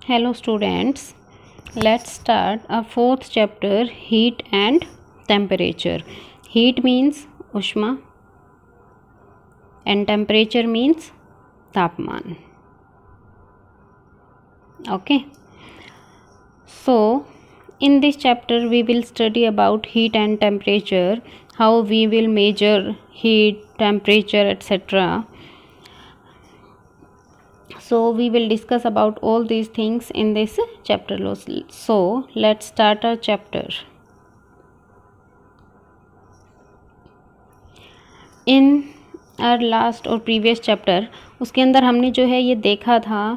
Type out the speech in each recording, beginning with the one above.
Hello students, let's start our fourth chapter, heat and temperature. Heat means ushma and temperature means तापमान. Okay, so in this chapter we will study about heat and temperature, how we will measure heat, temperature, etc. So we will discuss about all these things in this chapter. So let's start our chapter. In our last और previous chapter उसके अंदर हमने जो है ये देखा था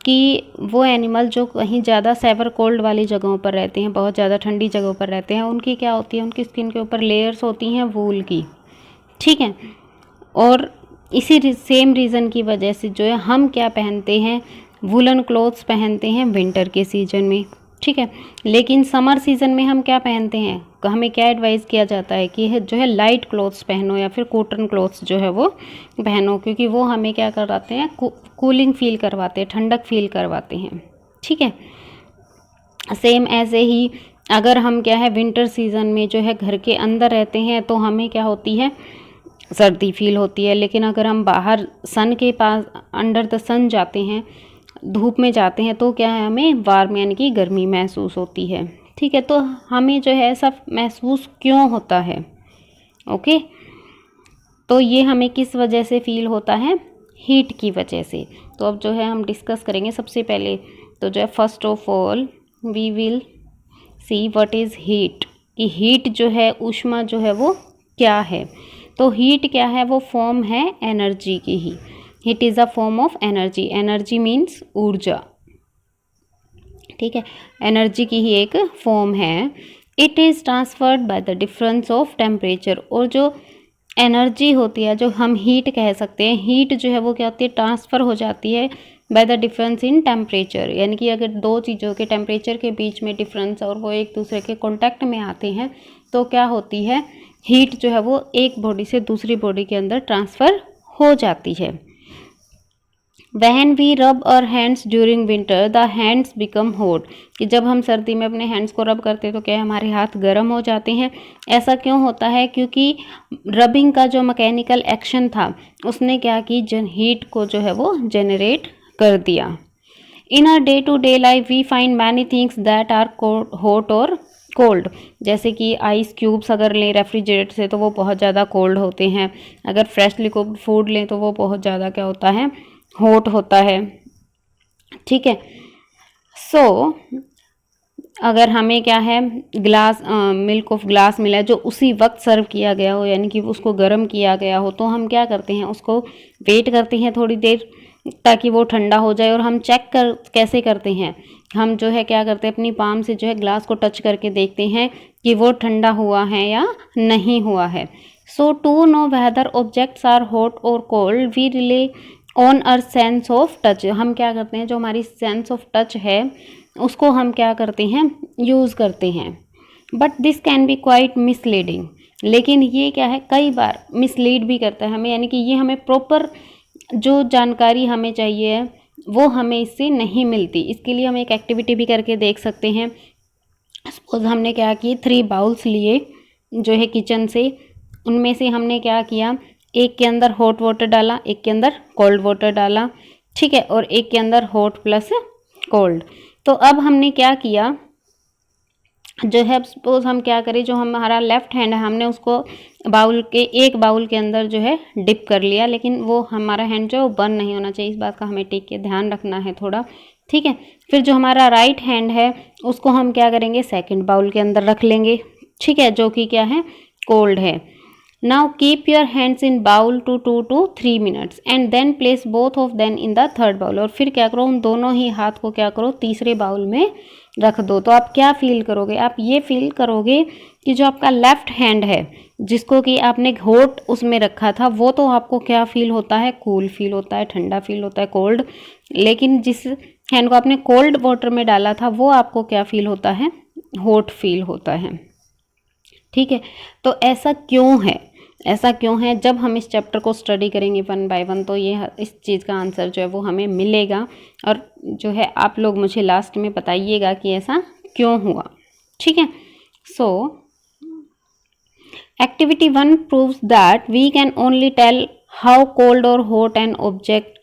कि वो एनिमल जो कहीं ज़्यादा सेवर कोल्ड वाली जगहों पर रहते हैं, बहुत ज़्यादा ठंडी जगहों पर रहते हैं, उनकी क्या होती है, उनकी स्किन के ऊपर लेयर्स होती हैं वूल की, ठीक है। और इसी सेम रीज़न की वजह से जो है हम क्या पहनते हैं, वूलन क्लोथ्स पहनते हैं विंटर के सीज़न में, ठीक है। लेकिन समर सीज़न में हम क्या पहनते हैं, हमें क्या एडवाइस किया जाता है कि जो है लाइट क्लोथ्स पहनो या फिर कॉटन क्लोथ्स जो है वो पहनो, क्योंकि वो हमें क्या करवाते हैं, कूलिंग फील करवाते हैं, ठंडक फील करवाते हैं, ठीक है। सेम ऐसे ही अगर हम क्या है विंटर सीज़न में जो है घर के अंदर रहते हैं तो हमें क्या होती है, सर्दी फील होती है। लेकिन अगर हम बाहर सन के पास अंडर द सन जाते हैं, धूप में जाते हैं, तो क्या है, हमें वार्म यानी कि गर्मी महसूस होती है, ठीक है। तो हमें जो है सब महसूस क्यों होता है, ओके। तो ये हमें किस वजह से फील होता है, हीट की वजह से। तो अब जो है हम डिस्कस करेंगे। सबसे पहले तो जो है first of all we will see what is heat, कि हीट जो है, ऊष्मा जो है वो क्या है। तो हीट क्या है, वो फॉर्म है एनर्जी की ही। Heat is a form of energy. Energy means ऊर्जा, ठीक है, एनर्जी की ही एक फॉर्म है। It is transferred by the difference of temperature. और जो एनर्जी होती है, जो हम हीट कह सकते हैं, हीट जो है वो क्या होती है, ट्रांसफ़र हो जाती है bye the difference in temperature. यानी कि अगर दो चीज़ों के टेम्परेचर के बीच में डिफरेंस और वो एक दूसरे के कॉन्टैक्ट में आते हैं तो क्या होती है, हीट जो है वो एक बॉडी से दूसरी बॉडी के अंदर ट्रांसफ़र हो जाती है। When we rub our hands during winter, the hands become hot, कि जब हम सर्दी में अपने हैंड्स को रब करते हैं तो क्या है, हमारे हाथ गर्म हो जाते हैं। ऐसा क्यों होता है, क्योंकि रबिंग का जो मैकेनिकल एक्शन था उसने क्या की, हीट को जो है वो जनरेट कर दिया। In our day to day life we find many things that are hot और कोल्ड। जैसे कि आइस क्यूब्स अगर लें रेफ्रिजरेटर से तो वो बहुत ज़्यादा कोल्ड होते हैं। अगर फ्रेशली कुक्ड फूड लें तो वो बहुत ज़्यादा क्या होता है, हॉट होता है, ठीक है। सो अगर हमें क्या है, ग्लास मिल्क ऑफ ग्लास मिला है जो उसी वक्त सर्व किया गया हो, यानी कि उसको गर्म किया गया हो, तो हम क्या करते हैं, उसको वेट करते हैं थोड़ी देर ताकि वो ठंडा हो जाए। और हम चेक कैसे करते हैं, हम जो है क्या करते हैं, अपनी पाम से जो है ग्लास को टच करके देखते हैं कि वो ठंडा हुआ है या नहीं हुआ है। So to know whether objects are hot और cold we rely on our sense of touch. हम क्या करते हैं, जो हमारी सेंस ऑफ टच है उसको हम क्या करते हैं, यूज़ करते हैं। But this can be quite misleading. लेकिन ये क्या है, कई बार मिसलीड भी करता है हमें, यानी कि ये हमें प्रॉपर जो जानकारी हमें चाहिए वो हमें इससे नहीं मिलती। इसके लिए हम एक एक्टिविटी भी करके देख सकते हैं। सपोज हमने क्या की, 3 बाउल्स लिए जो है किचन से, उनमें से हमने क्या किया, एक के अंदर हॉट वाटर डाला, एक के अंदर कोल्ड वाटर डाला, ठीक है, और एक के अंदर हॉट प्लस कोल्ड। तो अब हमने क्या किया, जो है सपोज हम क्या करें, जो हमारा लेफ्ट हैंड है हमने उसको एक बाउल के अंदर जो है डिप कर लिया, लेकिन वो हमारा हैंड जो है वो बर्न नहीं होना चाहिए। इस बात का हमें टेक के ध्यान रखना है थोड़ा, ठीक है। फिर जो हमारा राइट हैंड है उसको हम क्या करेंगे, सेकंड बाउल के अंदर रख लेंगे, ठीक है, जो कि क्या है, कोल्ड है। Now keep your hands in bowl to 2 to 3 minutes and then place both of them in the third bowl. और फिर क्या करो, उन दोनों ही हाथ को क्या करो, तीसरे बाउल में रख दो। तो आप क्या फील करोगे, आप ये फील करोगे कि जो आपका लेफ्ट हैंड है जिसको कि आपने हॉट उसमें रखा था, वो तो आपको क्या फील होता है, कूल फील होता है, ठंडा फील होता है, कोल्ड। लेकिन जिस हैंड को आपने कोल्ड वाटर में डाला था वो आपको क्या फील होता है, हॉट फील होता है, ठीक है। तो ऐसा क्यों है, ऐसा क्यों है? जब हम इस चैप्टर को स्टडी करेंगे वन बाय वन तो ये इस चीज़ का आंसर जो है वो हमें मिलेगा, और जो है आप लोग मुझे लास्ट में बताइएगा कि ऐसा क्यों हुआ। ठीक है, सो activity 1 proves that we can only tell how cold or hot an object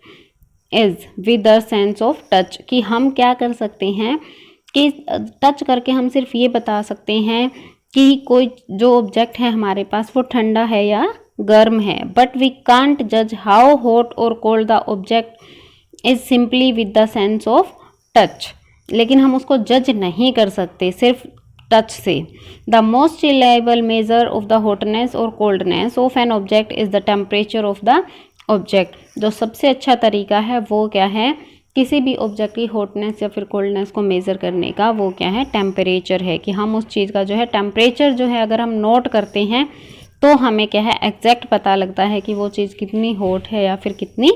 is with the sense of touch, कि हम क्या कर सकते हैं कि टच करके हम सिर्फ ये बता सकते हैं कि कोई जो ऑब्जेक्ट है हमारे पास वो ठंडा है या गर्म है, बट वी कांट जज हाउ हॉट और cold the object is simply with the sense of touch. लेकिन हम उसको जज नहीं कर सकते सिर्फ टच से। The most reliable measure of the hotness और coldness of an object is the temperature of the object. जो सबसे अच्छा तरीका है वो क्या है? किसी भी ऑब्जेक्ट की हॉटनेस या फिर कोल्डनेस को मेज़र करने का, वो क्या है? टेम्परेचर है, कि हम उस चीज़ का जो है टेम्परेचर जो है अगर हम नोट करते हैं तो हमें क्या है एग्जैक्ट पता लगता है कि वो चीज़ कितनी हॉट है या फिर कितनी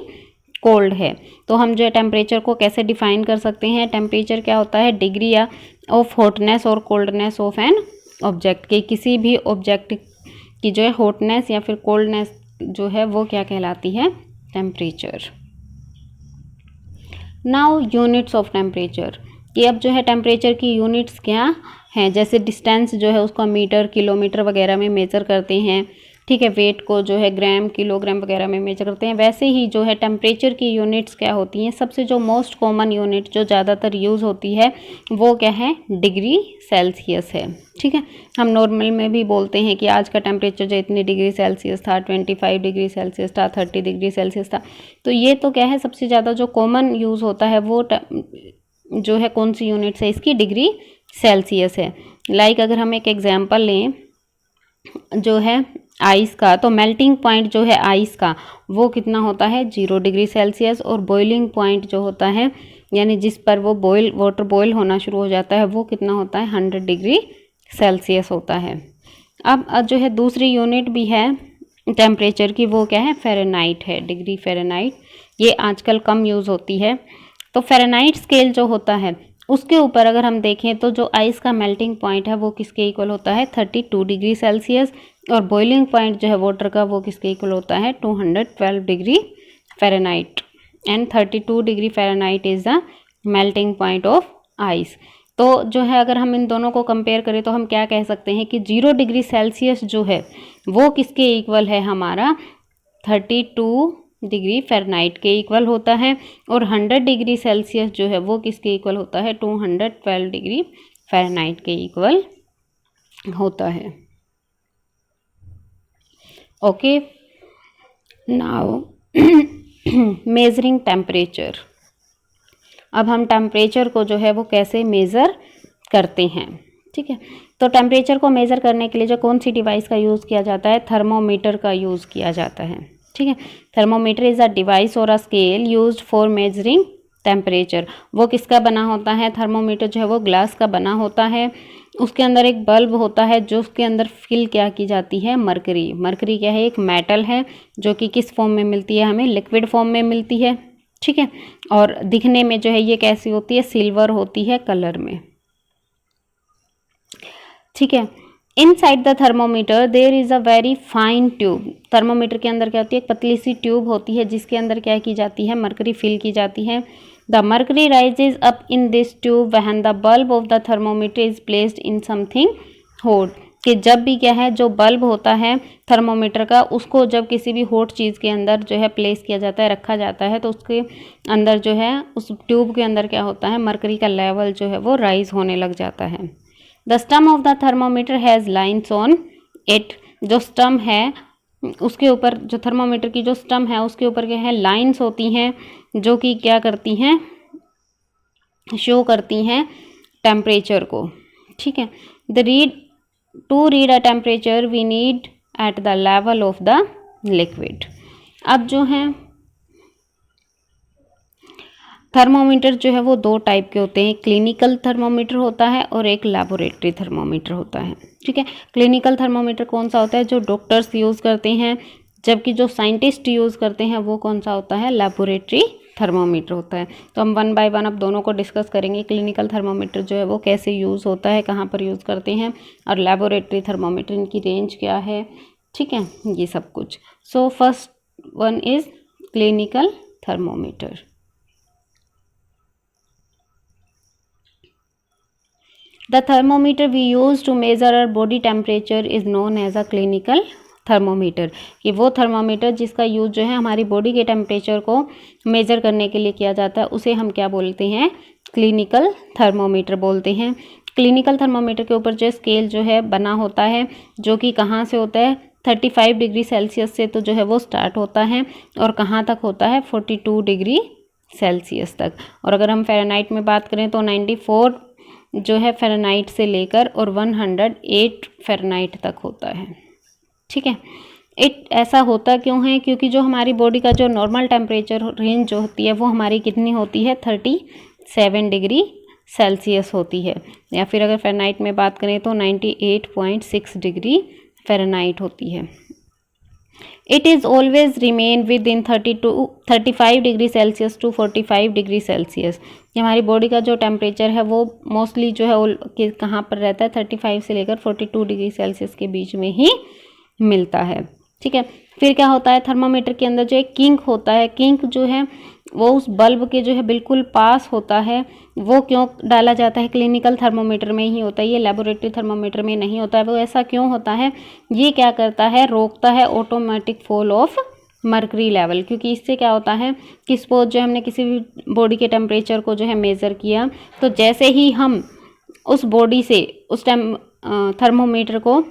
कोल्ड है। तो हम जो है टेम्परेचर को कैसे डिफाइन कर सकते हैं? टेम्परेचर क्या होता है? डिग्री या ऑफ हॉटनेस और कोल्डनेस ऑफ एन ऑब्जेक्ट, के किसी भी ऑब्जेक्ट की जो है हॉटनेस या फिर कोल्डनेस जो है वो क्या कहलाती है? Temperature. Now units of temperature, कि अब जो है टेम्परेचर की यूनिट्स क्या हैं? जैसे डिस्टेंस जो है उसको मीटर, किलोमीटर वगैरह में मेज़र करते हैं, ठीक है। वेट को जो है ग्राम, किलोग्राम वगैरह में मेजर करते हैं। वैसे ही जो है टेम्परेचर की यूनिट्स क्या होती हैं? सबसे जो मोस्ट कॉमन यूनिट जो ज़्यादातर यूज़ होती है वो क्या है? डिग्री सेल्सियस है, ठीक है। हम नॉर्मल में भी बोलते हैं कि आज का टेम्परेचर जो इतनी डिग्री सेल्सियस था, 25 डिग्री सेल्सियस था, 30 डिग्री सेल्सियस था। तो ये तो क्या है सबसे ज़्यादा जो कॉमन यूज़ होता है वो जो है कौन सी यूनिट है इसकी? डिग्री सेल्सियस है। लाइक अगर हम एक एग्जाम्पल लें जो है आइस का, तो मेल्टिंग पॉइंट जो है आइस का वो कितना होता है? 0 डिग्री सेल्सियस। और बॉइलिंग पॉइंट जो होता है यानी जिस पर वो वाटर बॉयल होना शुरू हो जाता है वो कितना होता है? 100 डिग्री सेल्सियस होता है। अब जो है दूसरी यूनिट भी है टेम्परेचर की, वो क्या है? फ़ारेनहाइट है, डिग्री फ़ारेनहाइट। ये आजकल कम यूज़ होती है। तो फ़ारेनहाइट स्केल जो होता है उसके ऊपर अगर हम देखें तो जो आइस का मेल्टिंग पॉइंट है वो किसके इक्वल होता है? 32 डिग्री सेल्सियस। और बॉइलिंग पॉइंट जो है वाटर का वो किसके इक्वल होता है? 212 degree Fahrenheit. And 32 degree Fahrenheit is the melting point of ice. तो जो है अगर हम इन दोनों को कंपेयर करें तो हम क्या कह सकते हैं कि 0 डिग्री सेल्सियस जो है वो किसके इक्वल है? हमारा 32 डिग्री फ़ारेनहाइट के इक्वल होता है। और 100 डिग्री सेल्सियस जो है वो किसके इक्वल होता है? 212 डिग्री फ़ारेनहाइट के इक्वल होता है। Okay, now measuring temperature. अब हम टेम्परेचर को जो है वो कैसे मेज़र करते हैं, ठीक है। तो टेम्परेचर को मेज़र करने के लिए जो कौन सी डिवाइस का यूज़ किया जाता है? थर्मोमीटर का यूज़ किया जाता है, ठीक है। थर्मोमीटर इज़ अ डिवाइस और a scale used for measuring temperature. वो किसका बना होता है? थर्मोमीटर जो है वो ग्लास का बना होता है। उसके अंदर एक बल्ब होता है जो उसके अंदर फिल क्या की जाती है? मरकरी। मरकरी क्या है? एक मेटल है जो कि किस फॉर्म में मिलती है? हमें लिक्विड फॉर्म में मिलती है, ठीक है। और दिखने में जो है ये कैसी होती है? सिल्वर होती है कलर में, ठीक है। Inside the thermometer there is a very fine tube. Thermometer के अंदर क्या होती है? एक पतली सी ट्यूब होती है जिसके अंदर क्या की जाती है? मरकरी फिल की जाती है। The mercury rises up in this tube when the bulb of the thermometer is placed in something hot. कि जब भी क्या है जो बल्ब होता है थर्मोमीटर का उसको जब किसी भी हॉट चीज़ के अंदर जो है प्लेस किया जाता है, रखा जाता है, तो उसके अंदर जो है उस ट्यूब के अंदर क्या होता है? मरकरी का लेवल जो है वो राइज होने लग जाता है। The stem of the thermometer has lines on it. जो स्टम है उसके ऊपर, जो थर्मोमीटर की जो स्टम है उसके ऊपर क्या है? लाइन्स होती हैं जो कि क्या करती हैं? शो करती हैं टेम्परेचर को, ठीक है। To read a temperature we need at the level of the liquid. अब जो है थर्मोमीटर जो है वो 2 टाइप के होते हैं। क्लिनिकल थर्मोमीटर होता है और एक लैबोरेटरी थर्मोमीटर होता है, ठीक है। क्लिनिकल थर्मोमीटर कौन सा होता है? जो डॉक्टर्स यूज़ करते हैं, जबकि जो साइंटिस्ट यूज़ करते हैं वो कौन सा होता है? लैबोरेटरी थर्मोमीटर होता है। तो हम 1 बाय 1 अब दोनों को डिस्कस करेंगे। क्लिनिकल थर्मोमीटर जो है वो कैसे यूज़ होता है, कहाँ पर यूज़ करते हैं, और लैबोरेटरी थर्मोमीटर इनकी रेंज क्या है, ठीक है, ये सब कुछ। So first one is clinical thermometer. The thermometer we use to measure our body temperature is known as a clinical thermometer। कि वो थर्मोमीटर जिसका यूज जो है हमारी बॉडी के टेम्परेचर को मेज़र करने के लिए किया जाता है, उसे हम क्या बोलते हैं? क्लिनिकल थर्मोमीटर बोलते हैं। क्लिनिकल थर्मोमीटर के ऊपर जो स्केल जो है बना होता है, जो कि कहाँ से होता है? 35 डिग्री सेल्सियस से तो जो है वो स्टार्ट होता है और कहाँ तक होता है? 42 डिग्री सेल्सियस तक। और अगर हम फ़ारेनहाइट में बात करें तो 94 जो है फ़ारेनहाइट से लेकर और 108 फ़ारेनहाइट तक होता है। ठीक है, ऐसा होता क्यों है? क्योंकि जो हमारी बॉडी का जो नॉर्मल टेम्परेचर रेंज जो होती है वो हमारी कितनी होती है? 37 डिग्री सेल्सियस होती है, या फिर अगर फ़ारेनहाइट में बात करें तो 98.6 डिग्री फ़ारेनहाइट होती है। It is always remain within 35 degree Celsius to 45 degree Celsius. हमारी बॉडी का जो टेम्परेचर है वो मोस्टली जो है कहाँ पर रहता है? 35 से लेकर 42 डिग्री सेल्सियस के बीच में ही मिलता है। ठीक है, फिर क्या होता है? थर्मोमीटर के अंदर जो एक किंक होता है, किंक जो है वो उस बल्ब के जो है बिल्कुल पास होता है। वो क्यों डाला जाता है? क्लिनिकल थर्मोमीटर में ही होता है, ये लेबोरेटरी थर्मोमीटर में नहीं होता है। वो ऐसा क्यों होता है? ये क्या करता है? रोकता है automatic fall of mercury level. क्योंकि इससे क्या होता है कि सपोज जो हमने किसी भी बॉडी के टेम्परेचर को जो है मेज़र किया, तो जैसे ही हम उस बॉडी से उस थर्मोमीटर को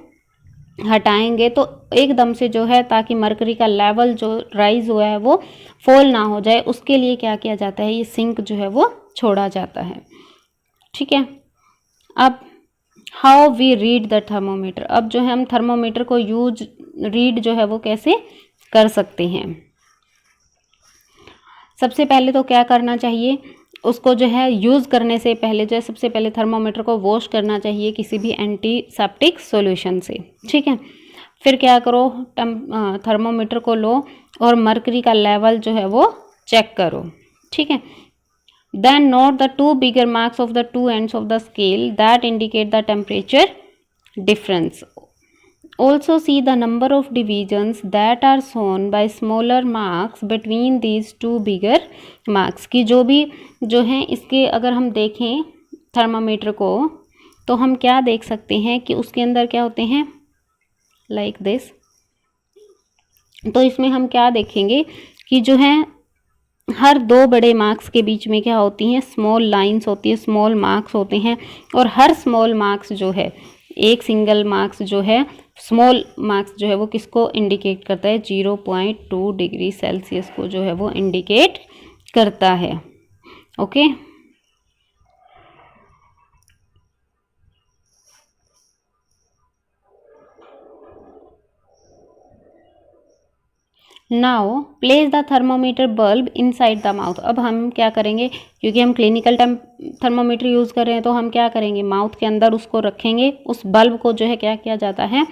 हटाएंगे तो एकदम से जो है, ताकि मर्करी का लेवल जो राइज हुआ है वो फॉल ना हो जाए, उसके लिए क्या किया जाता है? ये सिंक जो है वो छोड़ा जाता है। ठीक है, अब how we read the thermometer. अब जो है हम थर्मोमीटर को रीड जो है वो कैसे कर सकते हैं? सबसे पहले तो क्या करना चाहिए? उसको जो है यूज़ करने से पहले जो है सबसे पहले थर्मोमीटर को वॉश करना चाहिए किसी भी एंटीसेप्टिक सॉल्यूशन से। ठीक है, फिर क्या करो? थर्मोमीटर को लो और मर्करी का लेवल जो है वो चेक करो। ठीक है, then note the 2 bigger marks of the 2 ends of the scale that indicate the temperature difference. Also see the number of divisions that are shown by smaller marks between these two bigger marks। की जो भी जो है इसके अगर हम देखें thermometer को तो हम क्या देख सकते हैं कि उसके अंदर क्या होते हैं? Like this. तो इसमें हम क्या देखेंगे कि जो है हर 2 बड़े मार्क्स के बीच में क्या होती हैं? स्मॉल लाइंस होती है, स्मॉल मार्क्स होते हैं। और हर स्मॉल मार्क्स जो है, एक सिंगल मार्क्स जो है स्मॉल मार्क्स जो है वो किसको इंडिकेट करता है? 0.2 डिग्री सेल्सियस को जो है वो इंडिकेट करता है। Okay, now place the thermometer bulb inside the mouth. अब हम क्या करेंगे? क्योंकि हम क्लिनिकल थर्मोमीटर यूज़ कर रहे हैं तो हम क्या करेंगे? माउथ के अंदर उसको रखेंगे। उस बल्ब को जो है क्या किया जाता है?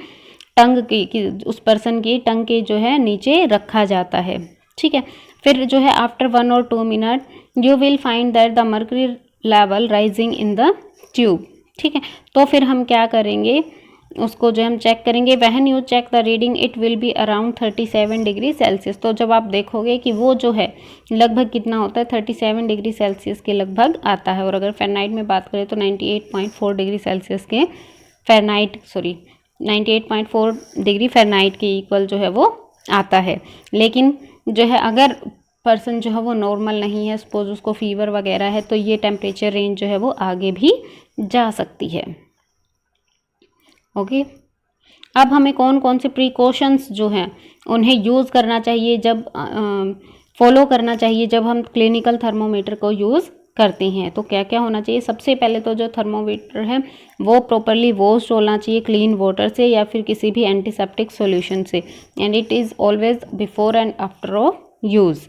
टंग की उस पर्सन की टंग के जो है नीचे रखा जाता है। ठीक है, फिर जो है आफ्टर 1 और 2 minute you will find that the mercury level rising in the tube. ठीक है, तो फिर हम क्या करेंगे? उसको जो हम चेक करेंगे। When you check the reading it will be around 37 degree Celsius. तो जब आप देखोगे कि वो जो है लगभग कितना होता है? 37 डिग्री सेल्सियस के लगभग आता है। और अगर फ़ारेनहाइट में बात करें तो 98.4 डिग्री सेल्सियस के 98.4 डिग्री फ़ारेनहाइट के इक्वल जो है वो आता है। लेकिन जो है अगर पर्सन जो है वो नॉर्मल नहीं है, सपोज उसको फीवर वगैरह है, तो ये टेम्परेचर रेंज जो है वो आगे भी जा सकती है। ओके, अब हमें कौन कौन से प्रिकॉशंस जो हैं उन्हें यूज़ करना चाहिए, जब फॉलो करना चाहिए जब हम क्लिनिकल थर्मोमीटर को यूज़ करते हैं? तो क्या क्या होना चाहिए? सबसे पहले तो जो थर्मोमीटर है वो प्रॉपरली वॉश होना चाहिए क्लीन वाटर से या फिर किसी भी एंटीसेप्टिक सॉल्यूशन से। And it is always before and after of use.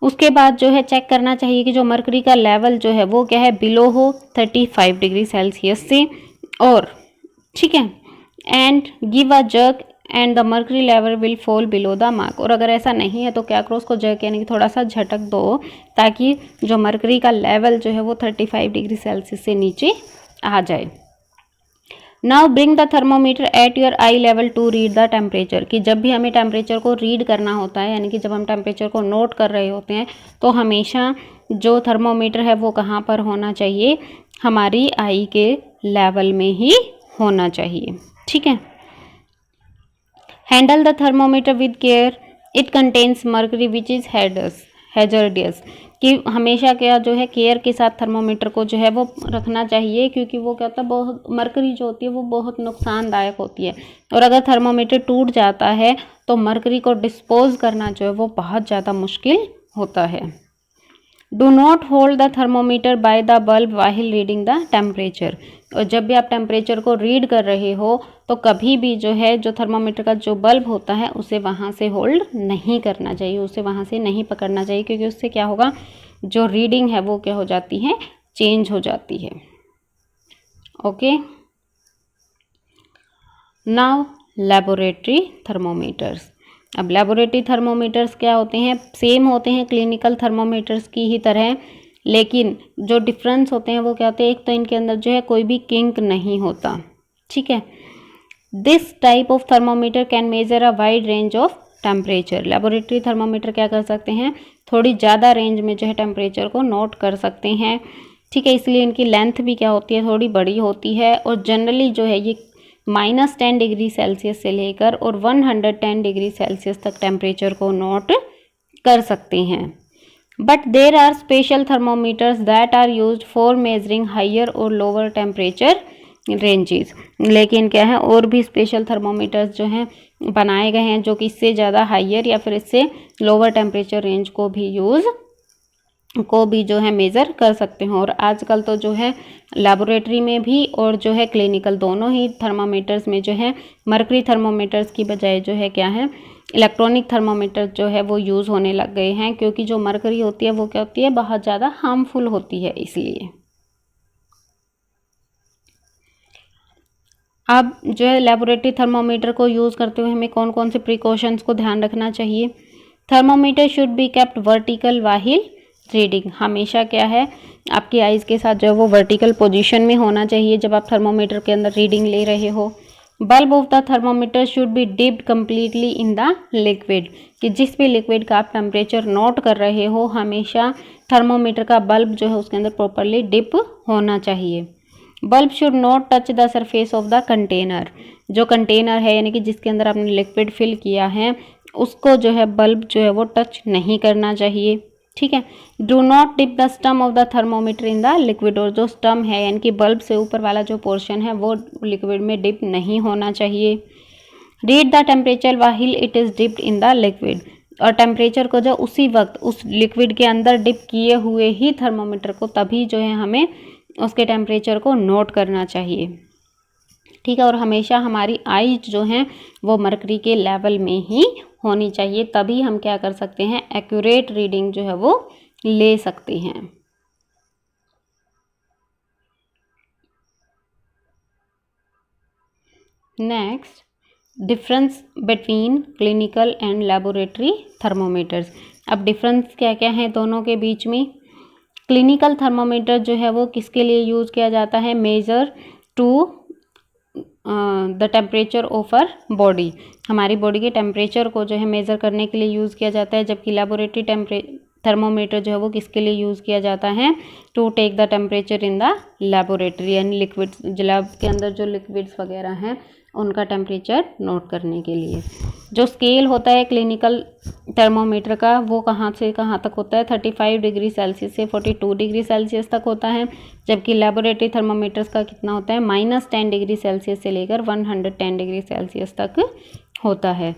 उसके बाद जो है चेक करना चाहिए कि जो मर्करी का लेवल जो है वो क्या है? बिलो हो 35 डिग्री सेल्सियस से। और ठीक है, and give a jerk and the mercury level will fall below the mark. और अगर ऐसा नहीं है तो क्या करो? उसको जर्क यानी कि थोड़ा सा झटक दो, ताकि जो मर्करी का लेवल जो है वो 35 डिग्री सेल्सियस से नीचे आ जाए। Now bring the thermometer at your eye level to read the temperature, कि जब भी हमें टेम्परेचर को रीड करना होता है, यानी कि जब हम टेम्परेचर को नोट कर रहे होते हैं, तो हमेशा जो थर्मोमीटर है वो कहाँ पर होना चाहिए, हमारी आई के लेवल में ही होना चाहिए। ठीक है। Handle the thermometer with care, it contains mercury which is hazardous, कि हमेशा क्या जो है केयर के साथ थर्मोमीटर को जो है वो रखना चाहिए, क्योंकि वो क्या होता है, बहुत मरकरी जो होती है वो बहुत नुकसानदायक होती है, और अगर थर्मोमीटर टूट जाता है तो मरकरी को डिस्पोज करना जो है वो बहुत ज़्यादा मुश्किल होता है। Do not hold the thermometer by the bulb वाहिल reading the temperature, और जब भी आप टेम्परेचर को रीड कर रहे हो तो कभी भी जो है जो थर्मोमीटर का जो बल्ब होता है उसे वहाँ से होल्ड नहीं करना चाहिए, उसे वहाँ से नहीं पकड़ना चाहिए, क्योंकि उससे क्या होगा, जो रीडिंग है वो क्या हो जाती है, चेंज हो जाती है। ओके। Now laboratory thermometers. अब लेबोरेटरी थर्मोमीटर्स क्या होते हैं, सेम होते हैं क्लिनिकल थर्मोमीटर्स की ही तरह, लेकिन जो डिफरेंस होते हैं वो क्या होते हैं, एक तो इनके अंदर जो है कोई भी किंक नहीं होता। ठीक है। This type of thermometer can measure a wide range of temperature. Laboratory thermometer क्या कर सकते हैं, थोड़ी ज़्यादा रेंज में जो है टेम्परेचर को नोट कर सकते हैं। ठीक है, इसलिए इनकी लेंथ भी क्या होती है, थोड़ी बड़ी होती है, और जनरली जो है ये -10 डिग्री सेल्सियस से लेकर और 110 डिग्री सेल्सियस तक टेम्परेचर को नोट कर सकते हैं। But there are special thermometers that are used for measuring higher or lower temperature ranges. लेकिन क्या है, और भी स्पेशल थर्मोमीटर्स जो हैं बनाए गए हैं जो कि इससे ज़्यादा हायर या फिर इससे लोअर टेम्परेचर रेंज को भी जो है मेज़र कर सकते हैं। और आजकल तो जो है लैबोरेटरी में भी और जो है क्लिनिकल दोनों ही थर्मामीटर्स में जो है मर्करी थर्मामीटर्स की बजाय जो है क्या है, इलेक्ट्रॉनिक थर्मामीटर जो है वो यूज़ होने लग गए हैं, क्योंकि जो मर्करी होती है वो क्या होती है, बहुत ज़्यादा हार्मफुल होती है। इसलिए अब जो है लैबोरेटरी थर्मामीटर को यूज़ करते हुए हमें कौन कौन से प्रिकॉशंस को ध्यान रखना चाहिए। Thermometer should be kept vertical वाहिल reading. हमेशा क्या है, आपकी आइज़ के साथ जो है वो वर्टिकल पोजीशन में होना चाहिए जब आप थर्मामीटर के अंदर रीडिंग ले रहे हो। Bulb of the thermometer should be dipped completely in the liquid, कि जिस भी लिक्विड का आप टेम्परेचर नोट कर रहे हो हमेशा थर्मामीटर का बल्ब जो है उसके अंदर प्रॉपरली डिप होना चाहिए। Bulb should not touch the surface of the container. जो कंटेनर है यानी कि जिसके अंदर आपने लिक्विड फिल किया है उसको जो है बल्ब जो है वो टच नहीं करना चाहिए। ठीक है। Do not dip the stem of the thermometer in the liquid, और जो स्टम है यानी कि बल्ब से ऊपर वाला जो पोर्शन है वो लिक्विड में डिप नहीं होना चाहिए। Read the temperature while it is dipped in the liquid, और टेम्परेचर को जो उसी वक्त उस लिक्विड के अंदर डिप किए हुए ही थर्मोमीटर को तभी जो है हमें उसके टेम्परेचर को नोट करना चाहिए। ठीक है। और हमेशा हमारी आइज जो हैं वो मर्करी के लेवल में ही होनी चाहिए, तभी हम क्या कर सकते हैं, एक्यूरेट रीडिंग जो है वो ले सकते हैं। Next, difference between clinical and laboratory thermometers. अब डिफरेंस क्या क्या है दोनों के बीच में। क्लिनिकल थर्मोमीटर जो है वो किसके लिए यूज़ किया जाता है, measure to the temperature of our body, हमारी बॉडी के टेम्परेचर को जो है मेज़र करने के लिए यूज़ किया जाता है। जबकि लैबोरेटरी थर्मोमीटर जो है वो किसके लिए यूज़ किया जाता है, to take the temperature in the laboratory, यानी लिक्विड्स, लैब के अंदर जो लिक्विड्स वगैरह हैं उनका टेम्परेचर नोट करने के लिए। जो स्केल होता है क्लिनिकल थर्मोमीटर का वो कहाँ से कहाँ तक होता है, 35 डिग्री सेल्सियस से 42 डिग्री सेल्सियस तक होता है। जबकि लैबोरेटरी थर्मोमीटर्स का कितना होता है, -10 डिग्री सेल्सियस से लेकर 110 डिग्री सेल्सियस तक होता है।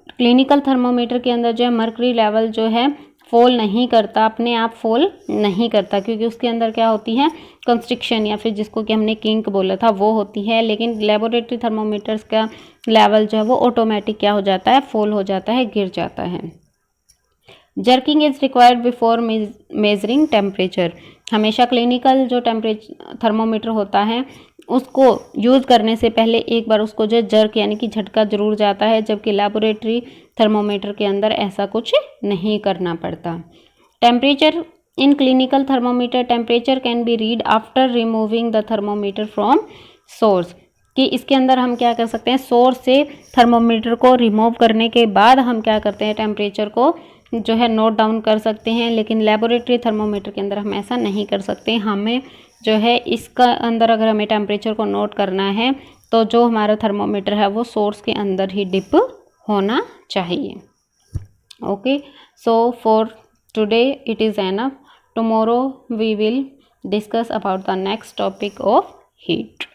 क्लिनिकल थर्मोमीटर के अंदर जो है मर्करी लेवल जो है फॉल नहीं करता, अपने आप फॉल नहीं करता, क्योंकि उसके अंदर क्या होती है, कंस्ट्रिक्शन या फिर जिसको कि हमने किंक बोला था वो होती है। लेकिन लैबोरेटरी थर्मोमीटर्स का लेवल जो है वो ऑटोमेटिक क्या हो जाता है, फॉल हो जाता है, गिर जाता है। Jerking is required before measuring temperature. हमेशा क्लिनिकल जो टेम्परेचर थर्मोमीटर होता है उसको यूज़ करने से पहले एक बार उसको जो जर्क यानी कि झटका जरूर जाता है, जबकि लैबोरेटरी थर्मोमीटर के अंदर ऐसा कुछ नहीं करना पड़ता। Temperature in clinical thermometer, temperature can be read after removing the thermometer from source, कि इसके अंदर हम क्या कर सकते हैं, सोर्स से थर्मोमीटर को रिमूव करने के बाद हम क्या करते हैं, टेम्परेचर को जो है नोट डाउन कर सकते हैं। लेकिन लेबोरेटरी थर्मोमीटर के अंदर हम ऐसा नहीं कर सकते। हमें जो है इसका अंदर अगर हमें टेम्परेचर को नोट करना है तो जो हमारा थर्मोमीटर है वो सोर्स के अंदर ही डिप होना चाहिए। Okay, so for today it is enough. Tomorrow we will discuss about the next topic of heat.